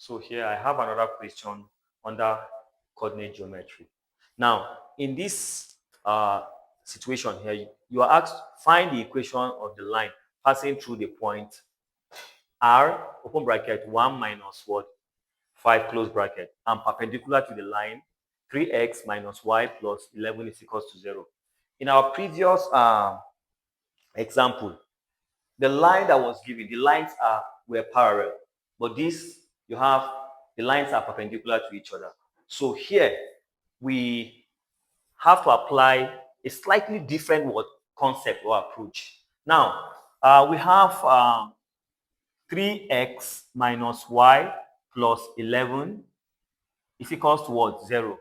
So here I have another question under coordinate geometry. Now, in this situation here, you are asked find the equation of the line passing through the point R, open bracket, 1 minus what? 5, close bracket, and perpendicular to the line 3x minus y plus 11 is equals to 0. In our previous example, the line that was given, the lines were parallel, but this, you have, the lines are perpendicular to each other. So here, we have to apply a slightly different concept or approach. Now, we have 3x minus y plus 11 is equals to what? 0.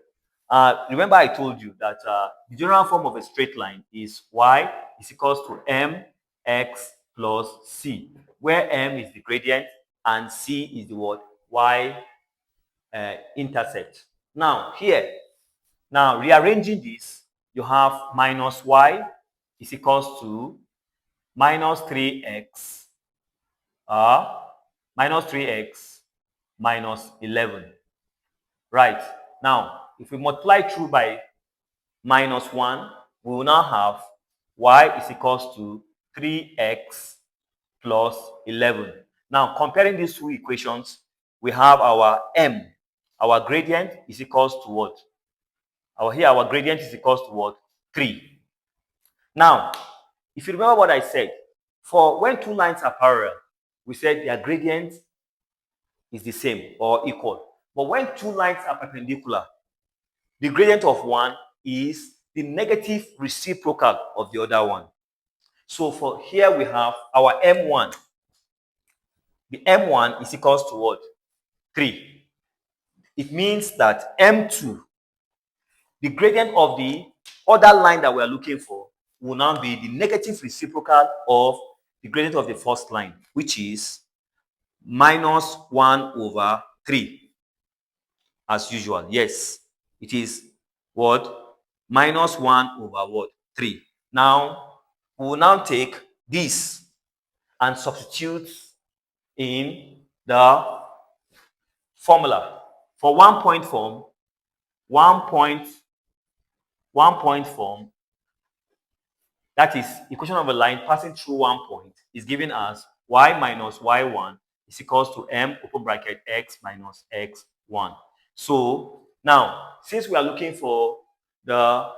Remember I told you that the general form of a straight line is y is equals to mx plus c, where m is the gradient and c is the what? Y intercept. Now here, now rearranging this, you have minus y is equals to minus 3x minus 3x minus 11. Right. Now, if we multiply through by minus 1, we will now have y is equals to 3x plus 11. Now, comparing these two equations, we have our m. Our gradient is equals to what? Our gradient is equals to what? 3. Now, if you remember what I said, for when two lines are parallel, we said their gradient is the same or equal. But when two lines are perpendicular, the gradient of one is the negative reciprocal of the other one. So for here we have our m1. The m1 is equals to what? 3. It means that m2, the gradient of the other line that we are looking for, will now be the negative reciprocal of the gradient of the first line, which is minus 1 over 3. As usual, yes, it is what? Minus 1 over what? 3. Now, we will now take this and substitute in the formula. For 1 point form, 1 point form, that is equation of a line passing through 1 point, is given as y minus y1 is equals to m open bracket x minus x1. So now, since we are looking for the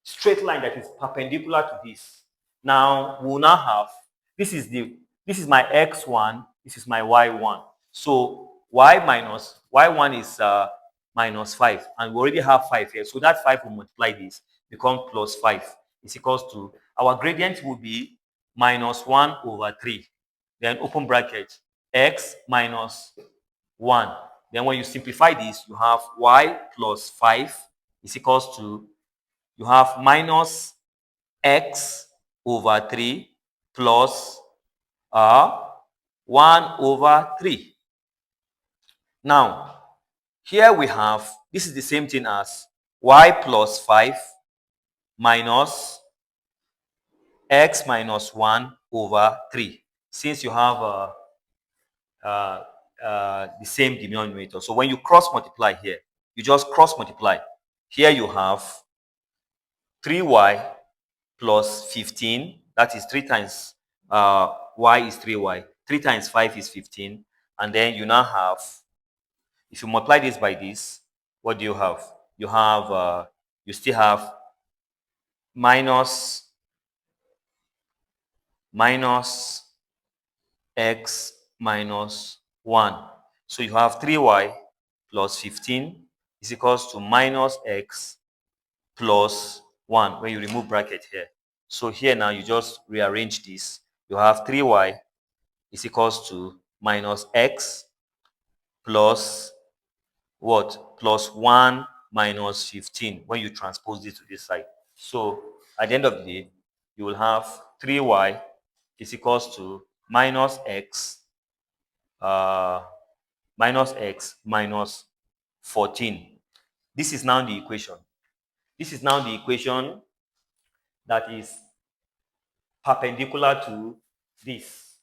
straight line that is perpendicular to this, now we will now have, this is my x1, this is my y1. So y minus y1 is minus 5, and we already have 5 here. So that 5 will multiply this, become plus 5 is equals to, our gradient will be minus 1 over 3. Then open bracket, x minus 1. Then when you simplify this, you have y plus 5 is equals to, you have minus x over 3 plus 1 over 3. Now, here we have, this is the same thing as y plus 5 minus x minus 1 over 3. Since you have the same denominator. So when you cross multiply here, you just cross multiply. Here you have 3y plus 15. That is 3 times y is 3y. 3 times 5 is 15. And then you now have, if you multiply this by this, what do you have? You have, you still have minus x minus 1. So you have 3y plus 15 is equals to minus x plus 1 when you remove bracket here. So here now you just rearrange this. You have 3y is equals to minus x plus what? Plus 1 minus 15 when you transpose this to this side. So at the end of the day, you will have 3y is equals to minus x minus 14. This is now the equation. This is now the equation that is perpendicular to this.